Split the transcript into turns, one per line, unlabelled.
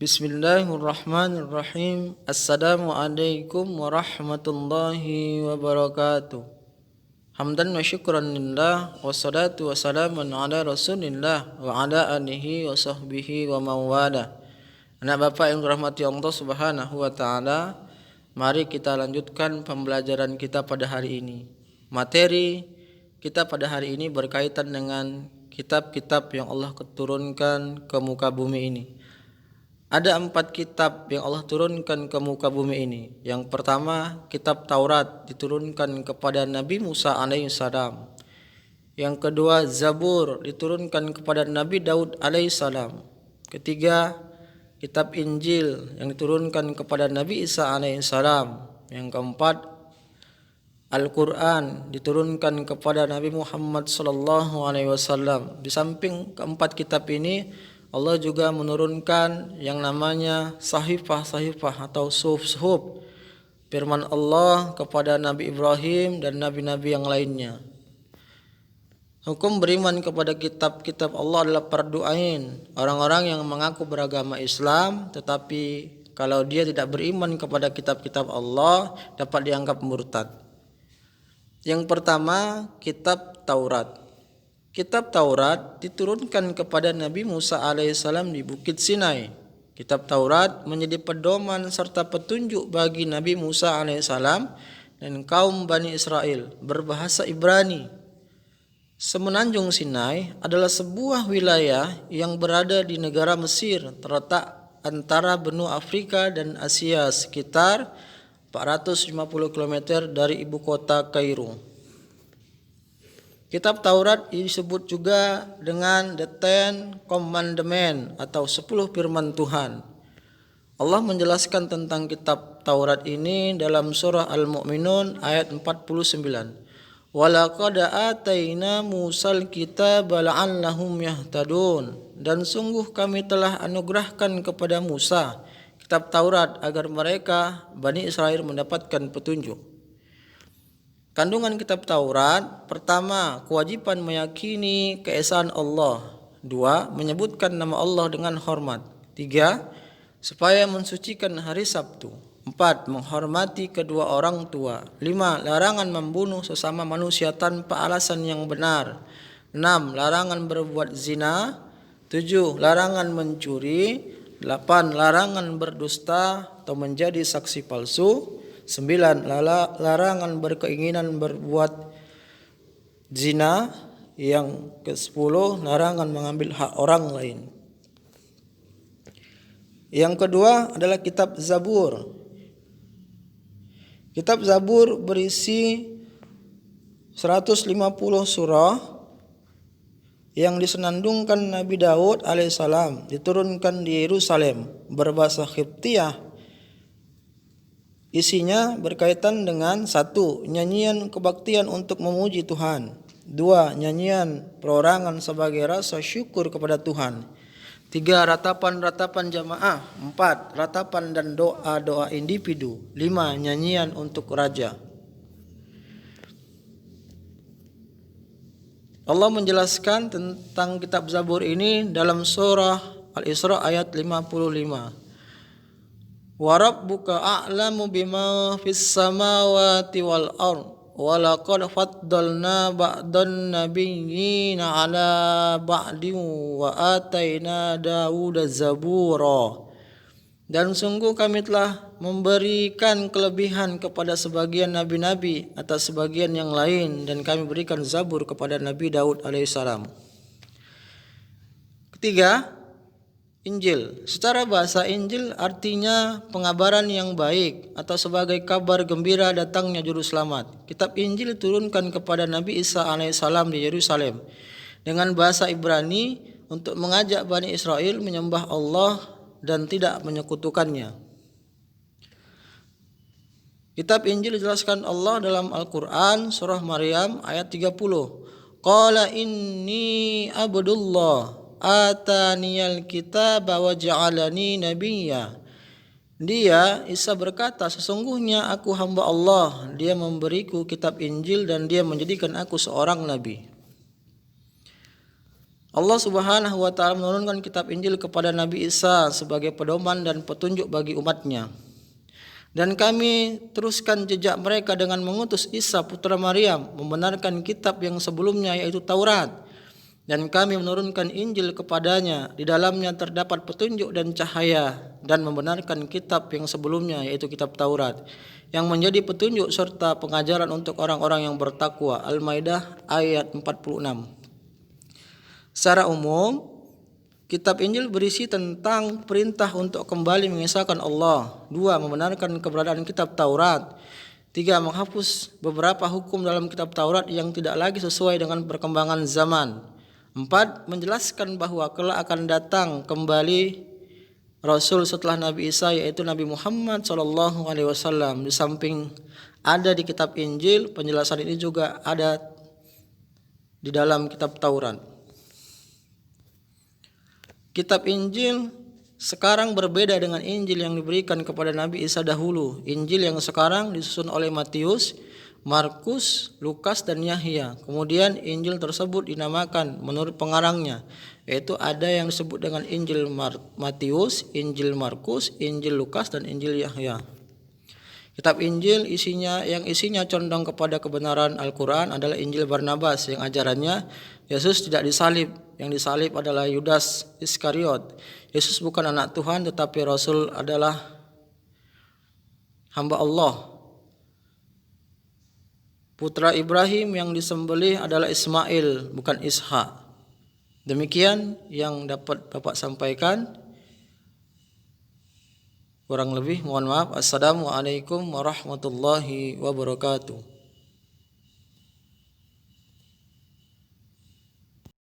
Bismillahirrahmanirrahim. Assalamualaikum warahmatullahi wabarakatuh. Hamdan wa syukran lillah wassalatu wassalamun ala rasulillah wa ala alihi wa sahbihi wa mawala. Anak bapak yang dirahmati Allah subhanahu wa ta'ala, mari kita lanjutkan pembelajaran kita pada hari ini. Materi kita pada hari ini berkaitan dengan kitab-kitab yang Allah turunkan ke muka bumi ini. Ada 4 kitab yang Allah turunkan ke muka bumi ini. Yang pertama, kitab Taurat diturunkan kepada Nabi Musa alaihissalam. Yang kedua, Zabur diturunkan kepada Nabi Daud alaihissalam. Ketiga, kitab Injil yang diturunkan kepada Nabi Isa alaihissalam. Yang keempat, Al-Quran diturunkan kepada Nabi Muhammad sallallahu alaihi wasallam. Di samping keempat kitab ini, Allah juga menurunkan yang namanya sahifah-sahifah atau suhuf-suhuf firman Allah kepada Nabi Ibrahim dan nabi-nabi yang lainnya. Hukum beriman kepada kitab-kitab Allah adalah fardu ain. Orang-orang yang mengaku beragama Islam tetapi kalau dia tidak beriman kepada kitab-kitab Allah dapat dianggap murtad. Yang pertama, kitab Taurat. Kitab Taurat diturunkan kepada Nabi Musa alaihissalam di Bukit Sinai. Kitab Taurat menjadi pedoman serta petunjuk bagi Nabi Musa alaihissalam dan kaum Bani Israel berbahasa Ibrani. Semenanjung Sinai adalah sebuah wilayah yang berada di negara Mesir, terletak antara benua Afrika dan Asia sekitar 450 km dari ibu kota Kairo. Kitab Taurat disebut juga dengan The Ten Commandments atau 10 firman Tuhan. Allah menjelaskan tentang kitab Taurat ini dalam surah Al-Mu'minun ayat 49. Walaqad ataina Musal kitaba la'allahum yahtadun. Dan sungguh kami telah anugerahkan kepada Musa kitab Taurat agar mereka Bani Israel mendapatkan petunjuk. Kandungan kitab Taurat, pertama, kewajiban meyakini keesaan Allah. 2, menyebutkan nama Allah dengan hormat. 3, supaya mensucikan hari Sabtu. 4, menghormati kedua orang tua. 5, larangan membunuh sesama manusia tanpa alasan yang benar. 6, larangan berbuat zina. 7, larangan mencuri. 8, larangan berdusta atau menjadi saksi palsu. 9, larangan berkeinginan berbuat zina. Yang ke-10, larangan mengambil hak orang lain. Yang kedua adalah kitab Zabur. Kitab Zabur berisi 150 surah yang disenandungkan Nabi Daud alaihissalam, diturunkan di Yerusalem berbahasa Qibtiyah. Isinya berkaitan dengan 1, nyanyian kebaktian untuk memuji Tuhan. 2, nyanyian perorangan sebagai rasa syukur kepada Tuhan. 3, ratapan-ratapan jamaah. 4, ratapan dan doa-doa individu. 5, nyanyian untuk raja. Allah menjelaskan tentang kitab Zabur ini dalam surah Al-Isra ayat 55. Wa rabbuka a'lamu bima fis samawati wal ard wa laqad faddalna ba'dan nabiyyina 'ala ba'din wa ataina Dauda zabura. Dan sungguh kami telah memberikan kelebihan kepada sebagian nabi-nabi atas sebagian yang lain, dan kami berikan Zabur kepada Nabi Daud alaihissalam. Ketiga, Injil. Secara bahasa Injil artinya pengabaran yang baik atau sebagai kabar gembira datangnya juru selamat. Kitab Injil diturunkan kepada Nabi Isa alaihissalam di Yerusalem dengan bahasa Ibrani untuk mengajak Bani Israel menyembah Allah dan tidak menyekutukannya. Kitab Injil dijelaskan Allah dalam Al-Quran surah Maryam ayat 30. Qala inni abdullah ataniyal kitaba wa ja'alani nabiyya. Dia, Isa berkata, sesungguhnya aku hamba Allah, dia memberiku kitab Injil dan dia menjadikan aku seorang nabi. Allah Subhanahu wa taala menurunkan kitab Injil kepada Nabi Isa sebagai pedoman dan petunjuk bagi umatnya. Dan kami teruskan jejak mereka dengan mengutus Isa putra Maryam membenarkan kitab yang sebelumnya yaitu Taurat. Dan kami menurunkan Injil kepadanya, di dalamnya terdapat petunjuk dan cahaya, dan membenarkan kitab yang sebelumnya yaitu kitab Taurat yang menjadi petunjuk serta pengajaran untuk orang-orang yang bertakwa. Al-Maidah ayat 46. Secara umum, kitab Injil berisi tentang perintah untuk kembali mengesahkan Allah. 2. Membenarkan keberadaan kitab Taurat. 3. Menghapus beberapa hukum dalam kitab Taurat yang tidak lagi sesuai dengan perkembangan zaman. 4. Menjelaskan bahwa kelak akan datang kembali Rasul setelah Nabi Isa yaitu Nabi Muhammad SAW. Di samping ada di kitab Injil, penjelasan ini juga ada di dalam kitab Taurat. Kitab Injil sekarang berbeda dengan Injil yang diberikan kepada Nabi Isa dahulu. Injil yang sekarang disusun oleh Matius, Markus, Lukas, dan Yahya. Kemudian Injil tersebut dinamakan menurut pengarangnya, yaitu ada yang disebut dengan Injil Matius, Injil Markus, Injil Lukas, dan Injil Yahya. Kitab Injil yang isinya condong kepada kebenaran Al-Quran adalah Injil Barnabas yang ajarannya Yesus tidak disalib. Yang disalib adalah Yudas Iskariot. Yesus bukan anak Tuhan tetapi Rasul adalah hamba Allah. Putra Ibrahim yang disembelih adalah Ismail bukan Ishak. Demikian yang dapat Bapak sampaikan. Kurang lebih mohon maaf. Assalamualaikum warahmatullahi wabarakatuh.